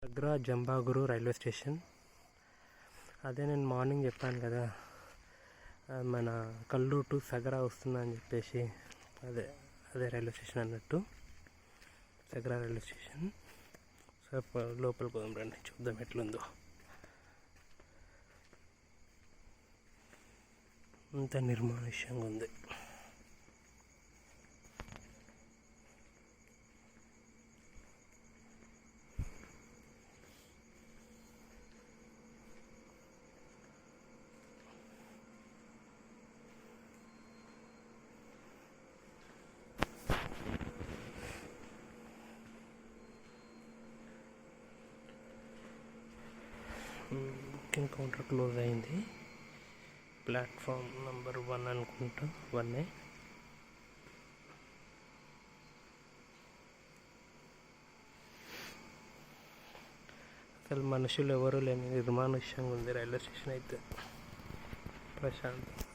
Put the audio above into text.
సగ్రా జంబాగురు railway station. అదే నేను morning చెప్పాను కదా, మన కల్లూరు టు సగ్రా వస్తుందని చెప్పేసి. అదే అదే రైల్వే స్టేషన్ అన్నట్టు, సగ్రా రైల్వే స్టేషన్. సో లోపలికి పోదాం రండి, చూద్దాం ఎట్లుందో. అంత నిర్మానుష్యంగా ఉంది. బుకింగ్ కౌంటర్ క్లోజ్ అయింది. ప్లాట్ఫామ్ నెంబర్ 1 అనుకుంటా, 1. అసలు మనుషులు ఎవరు లేని నిర్మానుష్యంగా ఉంది రైల్వే స్టేషన్ అయితే. ప్రశాంతం.